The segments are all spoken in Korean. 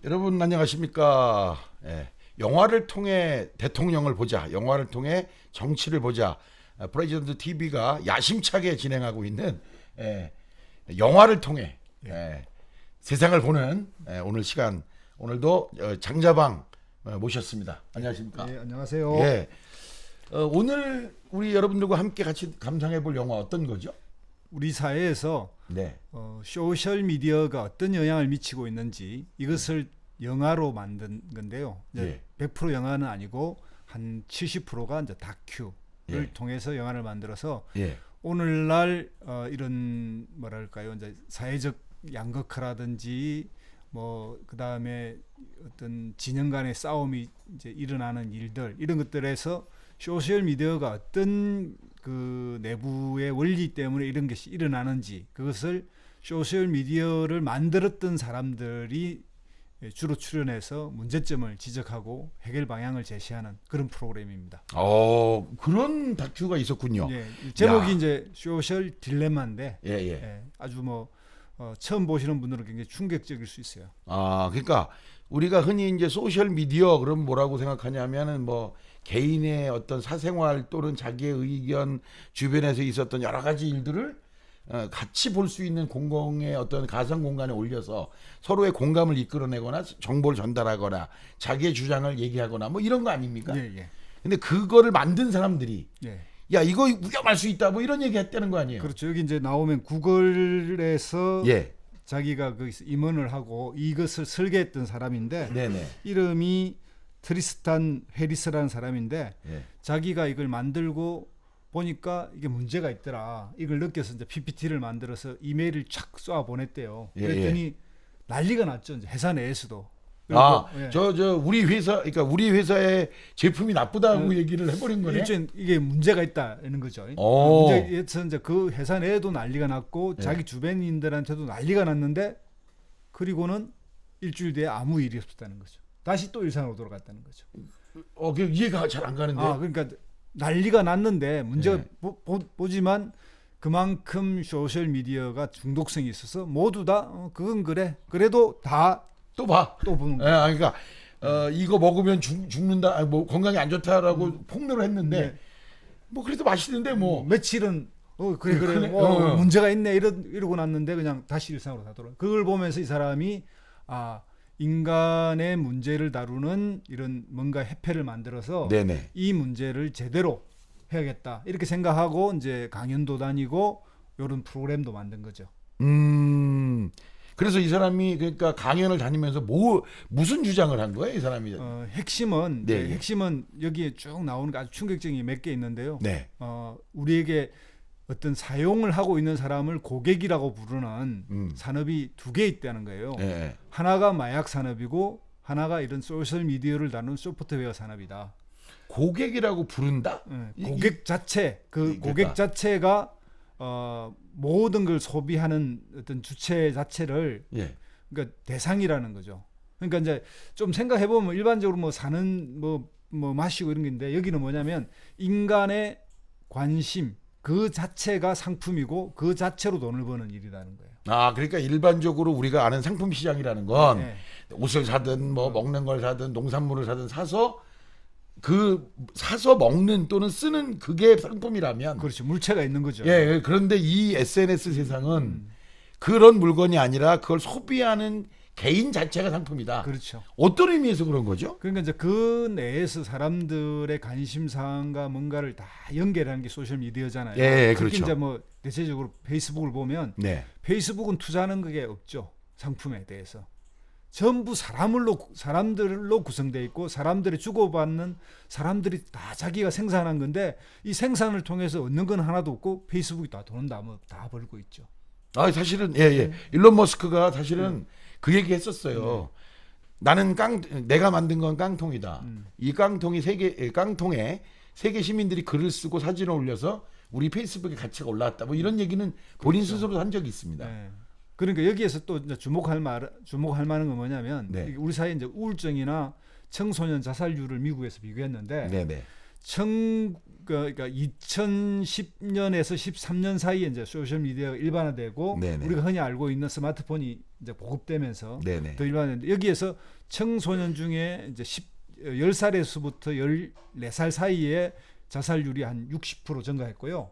여러분 안녕하십니까? 영화를 통해 대통령을 보자, 영화를 통해 정치를 보자. 프레지던트 TV가 야심차게 진행하고 있는 영화를 통해 세상을 보는 오늘 시간, 오늘도 장자방 모셨습니다. 안녕하십니까? 네, 안녕하세요. 오늘 우리 여러분들과 함께 같이 감상해볼 영화 어떤 거죠? 우리 사회에서 네. 소셜 미디어가 어떤 영향을 미치고 있는지 이것을 영화로 만든 건데요. 이제 100% 영화는 아니고 한 70%가 이제 다큐를 통해서 영화를 만들어서 오늘날 이런 뭐랄까요, 이제 사회적 양극화라든지 뭐 그다음에 어떤 진영 간의 싸움이 이제 일어나는 일들, 이런 것들에서 소셜 미디어가 어떤 그 내부의 원리 때문에 이런 것이 일어나는지, 그것을 소셜 미디어를 만들었던 사람들이 주로 출연해서 문제점을 지적하고 해결 방향을 제시하는 그런 프로그램입니다. 그런 다큐가 있었군요. 제목이 이제 소셜 딜레마인데 아주 뭐 처음 보시는 분들은 굉장히 충격적일 수 있어요. 그러니까 우리가 흔히 이제 소셜 미디어 그럼 뭐라고 생각하냐면은 뭐 개인의 어떤 사생활 또는 자기의 의견, 주변에서 있었던 여러 가지 일들을 같이 볼 수 있는 공공의 어떤 가상 공간에 올려서 서로의 공감을 이끌어내거나 정보를 전달하거나 자기의 주장을 얘기하거나 뭐 이런 거 아닙니까? 근데 그거를 만든 사람들이 야, 이거 위험할 수 있다 뭐 이런 얘기 했다는 거 아니에요? 그렇죠. 여기 이제 나오면 구글에서 자기가 거기서 임원을 하고 이것을 설계했던 사람인데 이름이 트리스탄 해리스라는 사람인데 자기가 이걸 만들고 보니까 이게 문제가 있더라. 이걸 느껴서 이제 PPT를 만들어서 이메일을 쫙 쏴 보냈대요. 그랬더니 난리가 났죠. 이제 회사 내에서도. 우리 회사, 그러니까 우리 회사의 제품이 나쁘다고 얘기를 해버린 거네. 일종의 이게 문제가 있다는 거죠. 문제에서 이제 그 회사 내에도 난리가 났고 자기 주변인들한테도 난리가 났는데, 그리고는 일주일 뒤에 아무 일이 없었다는 거죠. 다시 또 일상으로 돌아갔다는 거죠. 그 이해가 잘 안 가는데. 그러니까 난리가 났는데 문제가 보지만 그만큼 소셜 미디어가 중독성이 있어서 모두 다 그건 그래. 그래도 다 또 보는 거예요. 그러니까 이거 먹으면 죽는다, 뭐 건강에 안 좋다라고 폭로를 했는데 뭐 그래도 맛있는데 뭐 며칠은 그래 문제가 있네 이러고 났는데 그냥 다시 일상으로 다 돌아. 그걸 보면서 이 사람이 인간의 문제를 다루는 이런 뭔가 해패를 만들어서 이 문제를 제대로 해야겠다 이렇게 생각하고 이제 강연도 다니고 이런 프로그램도 만든 거죠. 그래서 이 사람이 그러니까 강연을 다니면서 무슨 주장을 한 거예요, 이 사람이? 핵심은 핵심은 여기에 쭉 나오는 게 아주 충격적인 게 몇 개 있는데요. 우리에게 어떤 사용을 하고 있는 사람을 고객이라고 부르는 산업이 두 개 있다는 거예요. 하나가 마약 산업이고 하나가 이런 소셜 미디어를 다루는 소프트웨어 산업이다. 고객이라고 부른다? 고객 자체, 고객 자체가 모든 걸 소비하는 어떤 주체 자체를 그러니까 대상이라는 거죠. 그러니까 이제 좀 생각해 보면 일반적으로 뭐 사는 뭐 마시고 이런 게인데, 여기는 뭐냐면 인간의 관심 그 자체가 상품이고 그 자체로 돈을 버는 일이라는 거예요. 그러니까 일반적으로 우리가 아는 상품 시장이라는 건 옷을 사든 뭐 먹는 걸 사든 농산물을 사든 사서 먹는 또는 쓰는 그게 상품이라면, 그렇죠. 물체가 있는 거죠. 그런데 이 SNS 세상은 그런 물건이 아니라 그걸 소비하는 개인 자체가 상품이다. 그렇죠. 어떤 의미에서 그런 거죠? 그러니까 이제 그 내에서 사람들의 관심사항과 뭔가를 다 연결하는 게 소셜 미디어잖아요. 특히 그렇죠. 이제 뭐 대체적으로 페이스북을 보면 페이스북은 투자하는 그게 없죠. 상품에 대해서. 전부 사람들로 구성되어 있고 사람들이 주고받는, 사람들이 다 자기가 생산한 건데 이 생산을 통해서 얻는 건 하나도 없고 페이스북이 다 돈은 다 벌고 있죠. 사실은 일론 머스크가 사실은 그 얘기 했었어요. 나는 내가 만든 건 깡통이다. 이 깡통에 세계 시민들이 글을 쓰고 사진을 올려서 우리 페이스북에 가치가 올라왔다. 뭐 이런 얘기는 본인 스스로 한 적이 있습니다. 그러니까 여기에서 또 이제 주목할 만한 건 뭐냐면 우리 사회에 이제 우울증이나 청소년 자살률을 미국에서 비교했는데 그러니까 2010년에서 13년 사이에 이제 소셜 미디어가 일반화되고 우리가 흔히 알고 있는 스마트폰이 이제 보급되면서 네네. 더 일반화되는데 여기에서 청소년 중에 이제 10살에서부터 14살 사이에 자살률이 한 60% 증가했고요.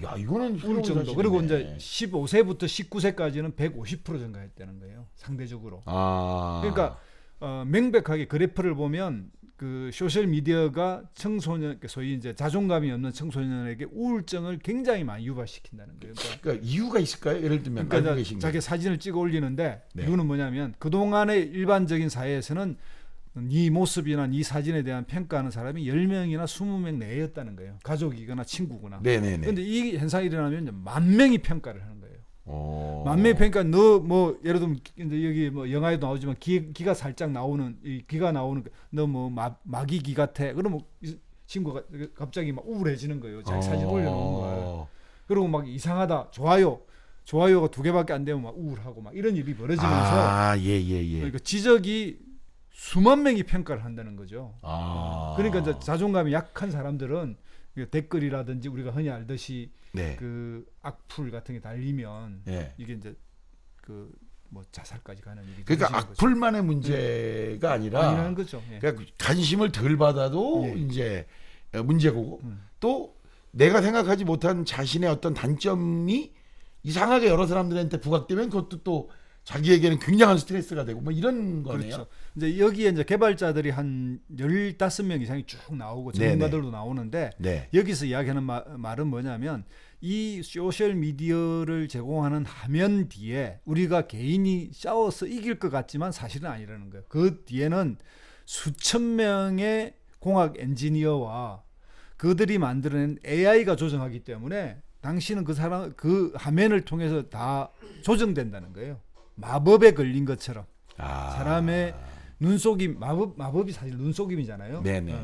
야 이거는 우울 정도. 사실이네. 그리고 이제 15세부터 19세까지는 150% 증가했다는 거예요. 상대적으로. 그러니까 명백하게 그래프를 보면 그 소셜 미디어가 청소년, 소위 이제 자존감이 없는 청소년에게 우울증을 굉장히 많이 유발시킨다는 거예요. 그러니까 이유가 있을까요? 예를 들면 그러니까 알고 계신 게. 자기 사진을 찍어 올리는데 네. 이유는 뭐냐면 그 동안의 일반적인 사회에서는 네 모습이나 네 사진에 대한 평가하는 사람이 10명이나 20명 내였다는 거예요. 가족이거나 친구거나. 네네네. 그런데 이 현상이 일어나면 이제 10,000명이 평가를 하는 거예요. 10,000명이 평가 너 뭐 예를 들면 이제 여기 뭐 영화에도 나오지만 기가 살짝 나오는 이 기가 나오는 너 뭐 마귀 기 같아. 그러면 이 친구가 갑자기 막 우울해지는 거예요. 자기 사진 올려놓은 거예요. 그리고 막 이상하다. 좋아요가 2개밖에 안 되면 막 우울하고 막 이런 일이 벌어지면서 예예예. 그러니까 지적이 수만 명이 평가를 한다는 거죠. 그러니까 이제 자존감이 약한 사람들은 댓글이라든지 우리가 흔히 알듯이 네. 그 악플 같은 게 달리면 네. 이게 이제 그 뭐 자살까지 가는 일이 그러니까 악플만의 문제가 아니라는 거죠. 예. 그러니까 관심을 덜 받아도 예. 이제 문제고 또 내가 생각하지 못한 자신의 어떤 단점이 이상하게 여러 사람들한테 부각되면 그것도 또 자기에게는 굉장한 스트레스가 되고 뭐 이런 거네요. 그렇죠. 이제 여기에 이제 개발자들이 한 15명 이상이 쭉 나오고 전문가들도 나오는데 네. 여기서 이야기하는 말은 뭐냐면 이 소셜 미디어를 제공하는 화면 뒤에 우리가 개인이 싸워서 이길 것 같지만 사실은 아니라는 거예요. 그 뒤에는 수천 명의 공학 엔지니어와 그들이 만들어낸 AI가 조정하기 때문에 당신은 그 화면을 통해서 다 조정된다는 거예요. 마법에 걸린 것처럼 사람의 눈속임 마법이 사실 눈속임이잖아요. 네네.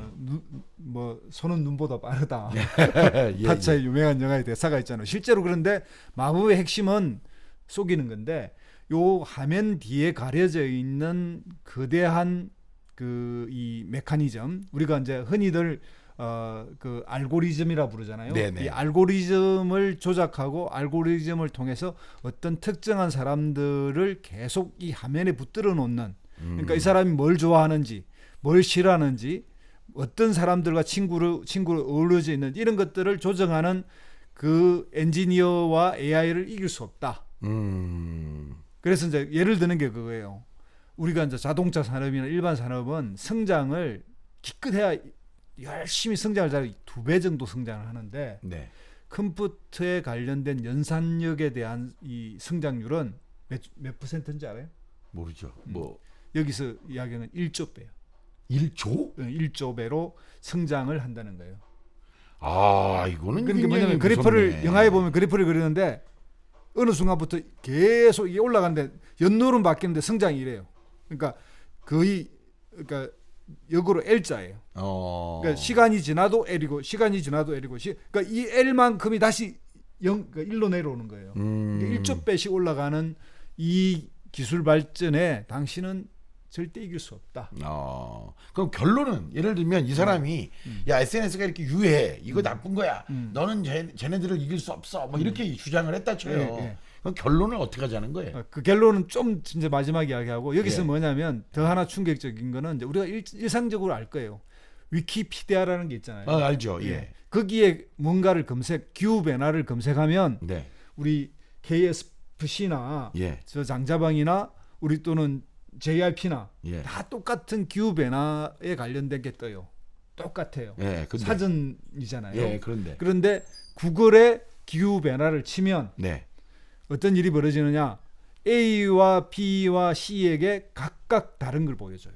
뭐 손은 눈보다 빠르다. 예, 타짜의 유명한 영화의 대사가 있잖아요. 실제로 그런데 마법의 핵심은 속이는 건데 요 화면 뒤에 가려져 있는 거대한 그 이 메커니즘 우리가 이제 흔히들 그 알고리즘이라 부르잖아요. 네네. 이 알고리즘을 조작하고 알고리즘을 통해서 어떤 특정한 사람들을 계속 이 화면에 붙들어 놓는 그러니까 이 사람이 뭘 좋아하는지 뭘 싫어하는지 어떤 사람들과 친구를 어우러져 있는지 이런 것들을 조정하는 그 엔지니어와 AI를 이길 수 없다. 그래서 이제 예를 드는 게 그거예요. 우리가 이제 자동차 산업이나 일반 산업은 성장을 기껏해야 열심히 성장을 잘 2배 정도 성장을 하는데 네. 컴퓨터에 관련된 연산력에 대한 이 성장률은 몇 %인지 알아요? 모르죠. 뭐 여기서 이야기하는 1조 배요. 1조? 1조 배로 성장을 한다는 거예요. 이거는 그러니까 뭐냐면 그래프를 영화에 보면 그래프를 그리는데 어느 순간부터 계속 이게 올라가는데 연노름 바뀌는데 성장이 이래요. 그러니까 거의 그러니까 역으로 L자예요. 그러니까 시간이 지나도 L이고 시간이 지나도 L이고 그러니까 이 L만큼이 다시 1로 내려오는 거예요. 그러니까 1조 배씩 올라가는 이 기술 발전에 당신은 절대 이길 수 없다. 그럼 결론은 예를 들면 이 사람이 야 SNS가 이렇게 유해해 이거 나쁜 거야 너는 쟤네들을 이길 수 없어 뭐 이렇게 주장을 했다 쳐요. 예. 그럼 결론을 어떻게 하자는 거예요? 그 결론은 좀 이제 마지막 이야기하고 여기서 예. 뭐냐면 더 하나 충격적인 거는 이제 우리가 일상적으로 알 거예요. 위키피디아라는 게 있잖아요. 알죠. 예. 거기에 뭔가를 기후 변화를 검색하면 네. 우리 KSFC나 예. 저 장자방이나 우리 또는 JRP나 예. 다 똑같은 기후 변화에 관련된 게 떠요. 똑같아요. 예. 근데, 사전이잖아요. 예. 그런데 구글에 기후 변화를 치면 네. 어떤 일이 벌어지느냐? A와 B와 C에게 각각 다른 걸 보여줘요.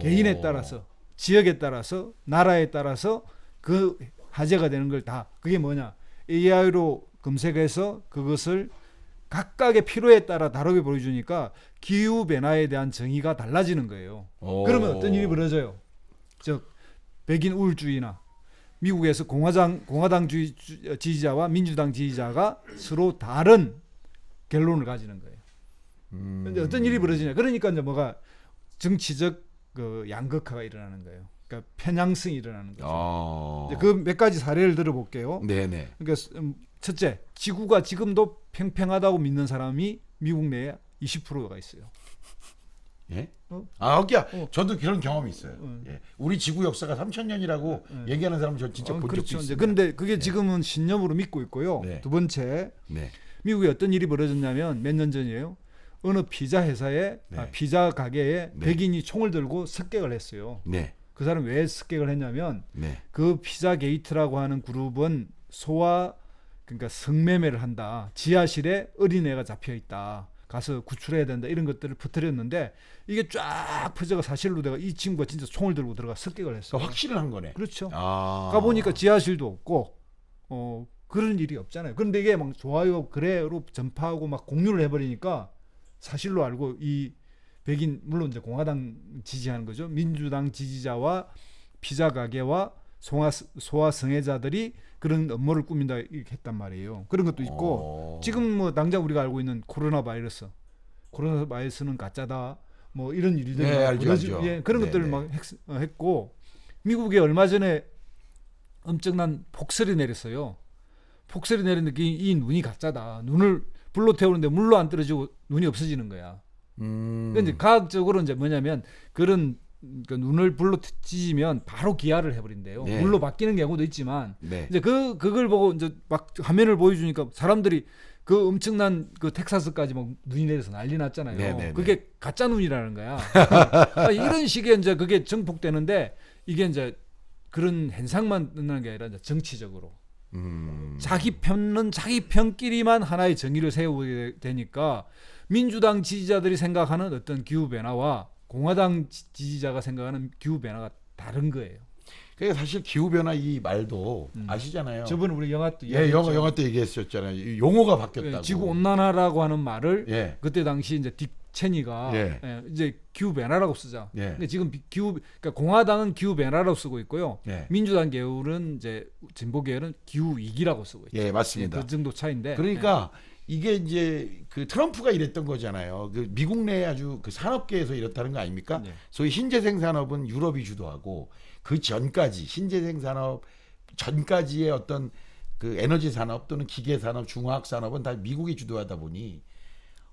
개인에 따라서, 지역에 따라서, 나라에 따라서 그 화제가 되는 걸 다 그게 뭐냐? AI로 검색해서 그것을 각각의 필요에 따라 다르게 보여주니까 기후 변화에 대한 정의가 달라지는 거예요. 그러면 어떤 일이 벌어져요? 즉 백인 우울주의나 미국에서 공화당 지지자와 민주당 지지자가 서로 다른 결론을 가지는 거예요. 근데 어떤 일이 벌어지냐? 그러니까 이제 뭐가 정치적 그 양극화가 일어나는 거예요. 그러니까 편향성이 일어나는 거죠. 그 몇 가지 사례를 들어볼게요. 네네. 그러니까 첫째, 지구가 지금도 팽팽하다고 믿는 사람이 미국 내에 20%가 있어요. 예? 어? 저도 그런 경험이 있어요. 예. 우리 지구 역사가 3,000년이라고 얘기하는 사람 저 진짜 본 적도 그렇죠. 있습니다. 그런데 그게 지금은 신념으로 믿고 있고요. 네. 두 번째, 네. 미국에 어떤 일이 벌어졌냐면 몇 년 전이에요. 어느 피자 회사에 네. 피자 가게에 네. 백인이 총을 들고 습격을 했어요. 네. 그 사람 왜 습격을 했냐면 네. 그 피자 게이트라고 하는 그룹은 그러니까 성매매를 한다. 지하실에 어린애가 잡혀 있다. 가서 구출해야 된다. 이런 것들을 퍼뜨렸는데 이게 쫙 퍼져가 사실로 내가 이 친구가 진짜 총을 들고 들어가 습격을 했어요. 그러니까 확신을 한 거네. 그렇죠. 아. 가보니까 지하실도 없고 그런 일이 없잖아요. 그런데 이게 막 좋아요 그래로 전파하고 막 공유를 해버리니까 사실로 알고 이 백인 물론 이제 공화당 지지하는 거죠. 민주당 지지자와 피자 가게와 소아 성애자들이 그런 업무를 꾸민다 이렇게 했단 말이에요. 그런 것도 있고 지금 뭐 당장 우리가 알고 있는 코로나 바이러스는 가짜다. 뭐 이런 일들이 네, 알죠. 예, 그런 네, 것들을 네. 막 했고 미국에 얼마 전에 엄청난 폭설이 내렸어요. 폭설이 내렸는데 이 눈이 가짜다. 눈을 불로 태우는데 물로 안 떨어지고 눈이 없어지는 거야. 근데 과학적으로 이제 뭐냐면 그런 그 눈을 불로 찢으면 바로 기화를 해버린대요. 네. 물로 바뀌는 경우도 있지만 네. 이제 그걸 보고 이제 막 화면을 보여주니까 사람들이 그 엄청난 그 텍사스까지 막 눈이 내려서 난리 났잖아요. 네, 네, 그게 가짜 눈이라는 거야. 이런 식의 이제 그게 정폭되는데 이게 이제 그런 현상만 끝나는 게 아니라 이제 정치적으로 자기 편은 자기 편끼리만 하나의 정의를 세우게 되니까 민주당 지지자들이 생각하는 어떤 기후 변화와 공화당 지지자가 생각하는 기후 변화가 다른 거예요. 그러니까 사실 기후 변화 이 말도 아시잖아요. 저번에 우리 영화 또 예, 영화 때 얘기했었잖아요. 용어가 바뀌었다고. 지구 온난화라고 하는 말을 예. 그때 당시 이제 딕 체니가 예. 이제 기후 변화라고 쓰자. 예. 근데 지금 그러니까 공화당은 기후 변화라고 쓰고 있고요. 예. 민주당 계열은 이제 진보 계열은 기후 위기라고 쓰고 있죠. 예, 맞습니다. 그 정도 차이인데. 그러니까 이게 이제 그 트럼프가 이랬던 거잖아요. 그 미국 내 아주 그 산업계에서 이렇다는 거 아닙니까? 네. 소위 신재생 산업은 유럽이 주도하고 그 전까지 신재생 산업 전까지의 어떤 그 에너지 산업 또는 기계 산업, 중화학 산업은 다 미국이 주도하다 보니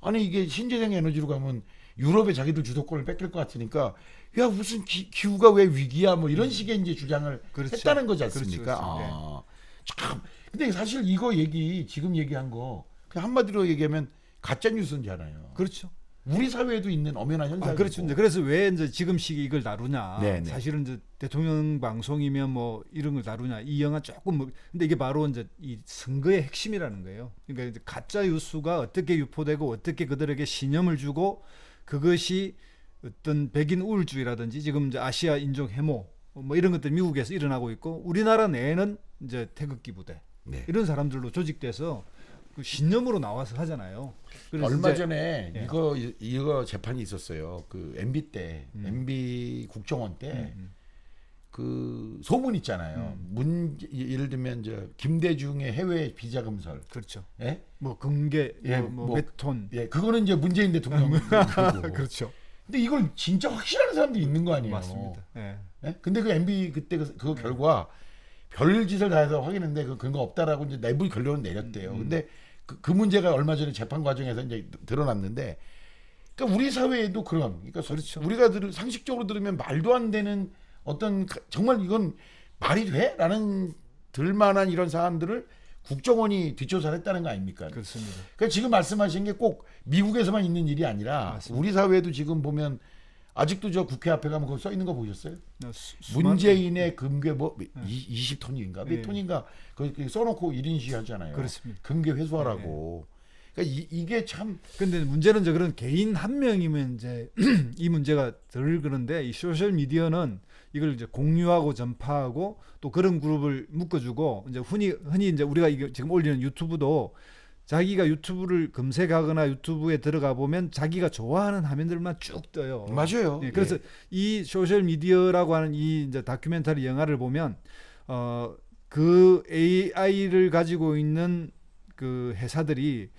아니 이게 신재생 에너지로 가면 유럽에 자기들 주도권을 뺏길 것 같으니까 야 무슨 기후가 왜 위기야 뭐 이런 식의 이제 주장을 그렇죠. 했다는 거지 않습니까? 그렇죠. 아, 참. 근데 사실 이거 지금 얘기한 거 그냥 한마디로 얘기하면 가짜 뉴스인잖아요. 그렇죠. 우리 사회에도 있는 엄연한 현상이고. 그렇죠. 그래서 왜 이제 지금 시기 이걸 다루냐? 네네. 사실은 이제 대통령 방송이면 뭐 이런 걸 다루냐? 이 영화 조금 뭐 근데 이게 바로 이제 이 선거의 핵심이라는 거예요. 그러니까 이제 가짜 뉴스가 어떻게 유포되고 어떻게 그들에게 신념을 주고 그것이 어떤 백인 우울주의라든지 지금 이제 아시아 인종 혐오 뭐 이런 것들 미국에서 일어나고 있고 우리나라 내에는 이제 태극기 부대 네. 이런 사람들로 조직돼서 그 신념으로 나와서 하잖아요. 그래서 얼마 이제 전에 예. 이거 재판이 있었어요. 그 MB 때 MB 국정원 때 그 소문 있잖아요. 예를 들면 김대중의 해외 비자 검설. 그렇죠. 예? 뭐 금괴, 예, 몇 톤. 예, 그거는 이제 문재인 대통령 그거고. 그렇죠. 근데 이걸 진짜 확실한 사람들이 있는 거 아니에요? 맞습니다. 예. 예? 근데 그 MB 그때 그거 결과 별 짓을 다 해서 확인했는데 그 근거 없다라고 이제 내부 결론을 내렸대요. 근데 그 문제가 얼마 전에 재판 과정에서 이제 드러났는데, 그러니까 우리 사회에도 그러니까 그렇죠. 우리가 상식적으로 들으면 말도 안 되는 어떤 정말 이건 말이 돼?라는 들만한 이런 사안들을 국정원이 뒷조사를 했다는 거 아닙니까? 그렇습니다. 그러니까 지금 말씀하신 게 꼭 미국에서만 있는 일이 아니라 맞습니다. 우리 사회에도 지금 보면 아직도 저 국회 앞에 가면 거기 써 있는 거 보셨어요? 수많은- 문재인의 금괴 뭐 20톤인가 몇 네. 톤인가 거기 써놓고 1인 시하잖아요. 그렇습니다. 금괴 회수하라고. 그러니까 이게 참 근데 문제는 이제 그런 개인 한 명이면 이제 이 문제가 덜 그런데 이 소셜 미디어는 이걸 이제 공유하고 전파하고 또 그런 그룹을 묶어주고 이제 흔히 이제 우리가 이게 지금 올리는 유튜브도 자기가 유튜브를 검색하거나 유튜브에 들어가 보면 자기가 좋아하는 화면들만 쭉 떠요. 맞아요. 예, 그래서 예. 이 소셜 미디어라고 하는 이 이제 다큐멘터리 영화를 보면 그 AI를 가지고 있는 그 회사들이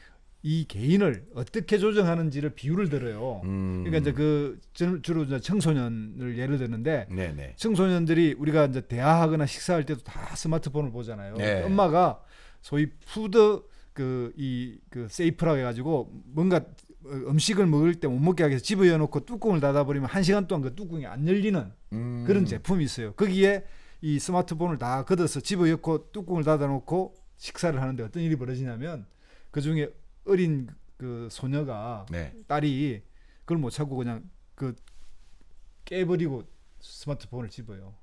이 개인을 어떻게 조정하는지를 비유를 들어요. 그러니까 이제 그 주로 이제 청소년을 예를 드는데 네네. 청소년들이 우리가 이제 대화하거나 식사할 때도 다 스마트폰을 보잖아요. 네. 엄마가 소위 푸드 세이프라고 해가지고 뭔가 음식을 먹을 때 못 먹게 하기 위해서 집어넣고 뚜껑을 닫아버리면 1시간 동안 그 뚜껑이 안 열리는 그런 제품이 있어요. 거기에 이 스마트폰을 다 걷어서 집어넣고 뚜껑을 닫아놓고 식사를 하는데 어떤 일이 벌어지냐면 그 중에 어린 그 소녀가 네. 딸이 그걸 못 찾고 그냥 그 깨버리고 스마트폰을 집어요.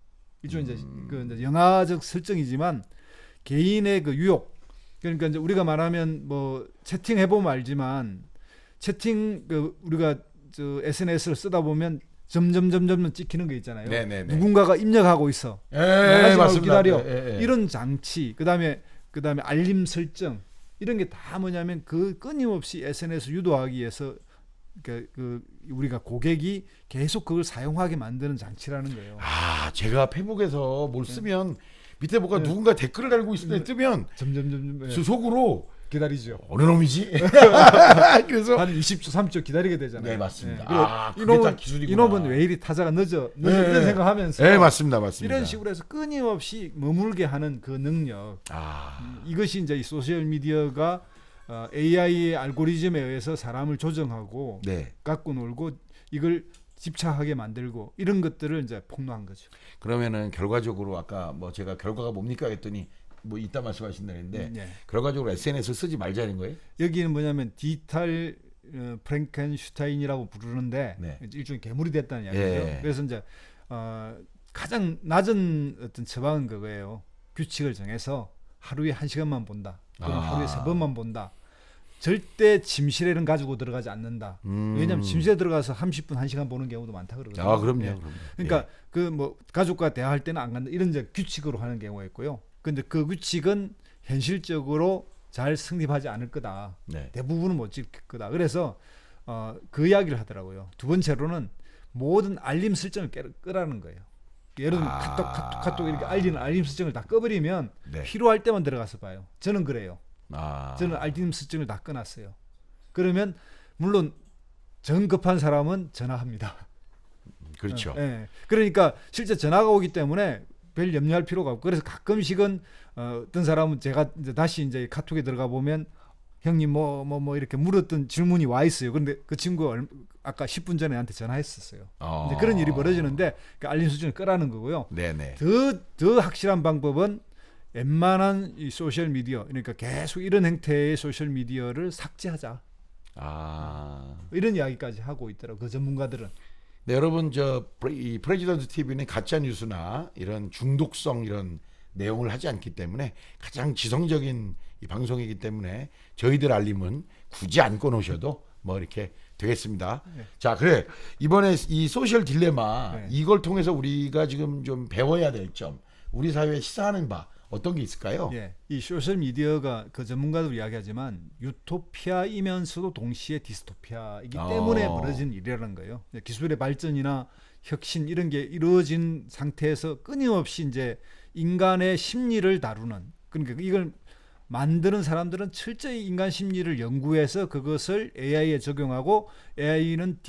이쪽 이제 이제 영화적 설정이지만 개인의 그 유혹, 그러니까 이제 우리가 말하면 뭐 채팅해 보면 알지만 채팅 우리가 저 SNS를 쓰다 보면 점점 찍히는 거 있잖아요. 네네네. 누군가가 입력하고 있어. 맞습니다. 기다려. 예. 이런 장치, 그다음에 알림 설정 이런 게 다 뭐냐면 그 끊임없이 SNS 유도하기 위해서 우리가 고객이 계속 그걸 사용하게 만드는 장치라는 거예요. 아, 제가 페북에서 뭘 쓰면 밑에 뭐가 누군가 댓글을 달고 있을 때 뜨면 점점 속으로 기다리죠. 어느 놈이지? 그래서 한 20초, 30초 기다리게 되잖아요. 네, 맞습니다. 네. 그게 딱 기술이구나. 이놈은 왜 이리 타자가 늦어 이런 생각하면서 네, 맞습니다. 이런 식으로 해서 끊임없이 머물게 하는 그 능력. 이것이 이제 이 소셜 미디어가 AI의 알고리즘에 의해서 사람을 조정하고 갖고 놀고 이걸 집착하게 만들고 이런 것들을 이제 폭로한 거죠. 그러면은 결과적으로 아까 뭐 제가 결과가 뭡니까 했더니 뭐 이따 말씀하신다는데 결과적으로 SNS를 쓰지 말자는 거예요? 여기는 뭐냐면 디지털 프랭켄슈타인이라고 부르는데 일종의 괴물이 됐다는 이야기죠. 그래서 이제 가장 낮은 어떤 처방은 그거예요. 규칙을 정해서 하루에 1시간만 본다. 또는 하루에 3번만 본다. 절대 침실에는 가지고 들어가지 않는다. 왜냐하면 침실에 들어가서 30분 1시간 보는 경우도 많다 그러거든요. 아, 그럼요. 그러니까 그 뭐 가족과 대화할 때는 안 간다. 이런 이제 규칙으로 하는 경우가 있고요. 근데 그 규칙은 현실적으로 잘 성립하지 않을 거다. 대부분은 못 지킬 거다. 그래서 그 이야기를 하더라고요. 두 번째로는 모든 알림 설정을 끄라는 거예요. 예를 들면 카톡 이렇게 알리는 알림 설정을 다 꺼버리면 필요할 때만 들어가서 봐요. 저는 그래요. 저는 알림 설정을 다 꺼놨어요. 그러면 물론 정급한 사람은 전화합니다. 그렇죠. 그러니까 실제 전화가 오기 때문에 별 염려할 필요가 없고, 그래서 가끔씩은 어떤 사람은 제가 이제 다시 이제 카톡에 들어가 보면 형님 뭐 이렇게 물었던 질문이 와 있어요. 그런데 그 친구가 아까 10분 전에 나한테 전화했었어요. 이제 그런 일이 벌어지는데 그 알림 설정을 끄라는 거고요. 더 확실한 방법은 웬만한 이 소셜 미디어, 그러니까 계속 이런 행태의 소셜 미디어를 삭제하자. 이런 이야기까지 하고 있더라고요. 그 전문가들은. 네, 여러분 이 프레지던트 TV는 가짜 뉴스나 이런 중독성 이런 내용을 하지 않기 때문에 가장 지성적인 이 방송이기 때문에 저희들 알림은 굳이 안 꺼놓으셔도 뭐 이렇게 되겠습니다. 자, 그래 이번에 이 소셜 딜레마 이걸 통해서 우리가 지금 좀 배워야 될 점, 우리 사회에 시사하는 바 어떤 게 있을까요? 이 소셜 미디어가 그 전문가도 이야기하지만 유토피아이면서도 동시에 디스토피아이기 때문에 벌어진 일이라는 거예요. 기술의 발전이나 혁신 이런 게 이루어진 상태에서 끊임없이 이제 인간의 심리를 다루는, 그러니까 이걸 만드는 사람들은 철저히 인간 심리를 연구해서 그것을 AI에 적용하고, AI는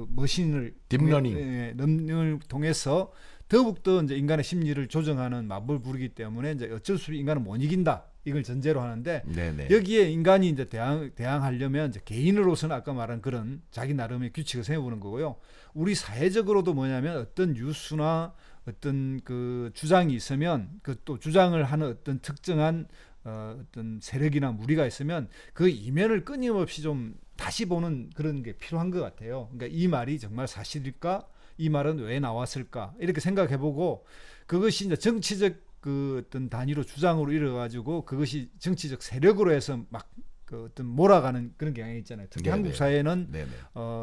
머신을 딥러닝을 통해서 더욱더 이제 인간의 심리를 조정하는 마법을 부르기 때문에 이제 어쩔 수 없이 인간은 못 이긴다. 이걸 전제로 하는데 여기에 인간이 이제 대항하려면 이제 개인으로서는 아까 말한 그런 자기 나름의 규칙을 세워보는 거고요. 우리 사회적으로도 뭐냐면 어떤 뉴스나 어떤 그 주장이 있으면 그 또 주장을 하는 어떤 특정한 어떤 세력이나 무리가 있으면 그 이면을 끊임없이 좀 다시 보는 그런 게 필요한 것 같아요. 그러니까 이 말이 정말 사실일까? 이 말은 왜 나왔을까? 이렇게 생각해보고 그것이 이제 정치적 그 어떤 단위로 주장으로 이뤄가지고 그것이 정치적 세력으로 해서 막 그 어떤 몰아가는 그런 경향이 있잖아요. 특히 한국 사회는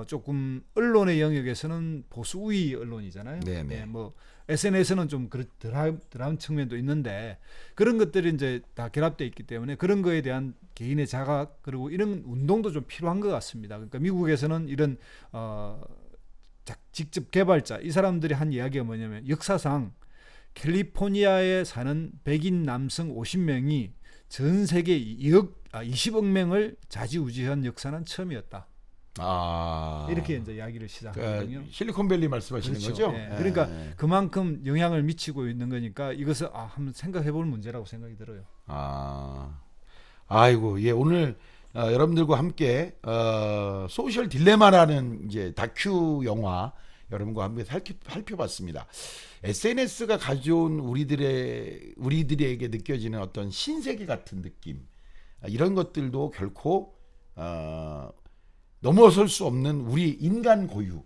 조금 언론의 영역에서는 보수 우위 언론이잖아요. 뭐 SNS는 좀 덜한 측면도 있는데 그런 것들이 이제 다 결합되어 있기 때문에 그런 거에 대한 개인의 자각 그리고 이런 운동도 좀 필요한 것 같습니다. 그러니까 미국에서는 이런 직접 개발자 이 사람들이 한 이야기가 뭐냐면 역사상 캘리포니아에 사는 백인 남성 50명이 전 세계 20억 명을 좌지우지한 역사는 처음이었다. 이렇게 이제 이야기를 시작하거든요. 실리콘밸리 말씀하시는 그렇죠. 거죠? 예. 그러니까 그만큼 영향을 미치고 있는 거니까 이것을 한번 생각해볼 문제라고 생각이 들어요. 아이고, 예, 오늘 여러분들과 함께 소셜 딜레마라는 이제 다큐 영화 여러분과 함께 살펴봤습니다. SNS가 가져온 우리들에게 느껴지는 어떤 신세계 같은 느낌, 이런 것들도 결코 넘어설 수 없는 우리 인간 고유.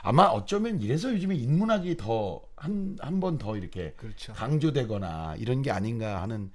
아마 어쩌면 이래서 요즘에 인문학이 더 한 번 더 이렇게 그렇죠. 강조되거나 이런 게 아닌가 하는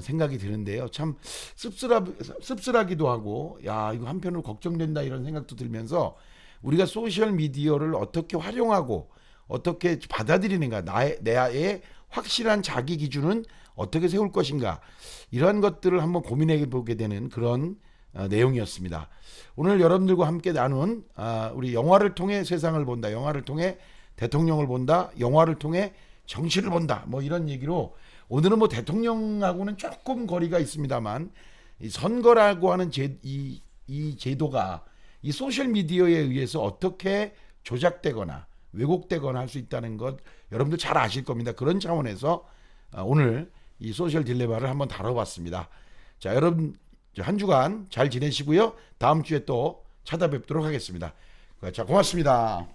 생각이 드는데요. 참 씁쓸하기도 하고, 야, 이거 한편으로 걱정된다 이런 생각도 들면서 우리가 소셜 미디어를 어떻게 활용하고 어떻게 받아들이는가, 나의 확실한 자기 기준은 어떻게 세울 것인가, 이러한 것들을 한번 고민해 보게 되는 그런 내용이었습니다. 오늘 여러분들과 함께 나눈 우리 영화를 통해 세상을 본다, 영화를 통해 대통령을 본다, 영화를 통해 정치를 본다, 뭐 이런 얘기로 오늘은 뭐 대통령하고는 조금 거리가 있습니다만 이 선거라고 하는 이 제도가 이 소셜 미디어에 의해서 어떻게 조작되거나 왜곡되거나 할 수 있다는 것 여러분들 잘 아실 겁니다. 그런 차원에서 오늘 이 소셜 딜레마를 한번 다뤄봤습니다. 자, 여러분 한 주간 잘 지내시고요. 다음 주에 또 찾아뵙도록 하겠습니다. 자, 고맙습니다.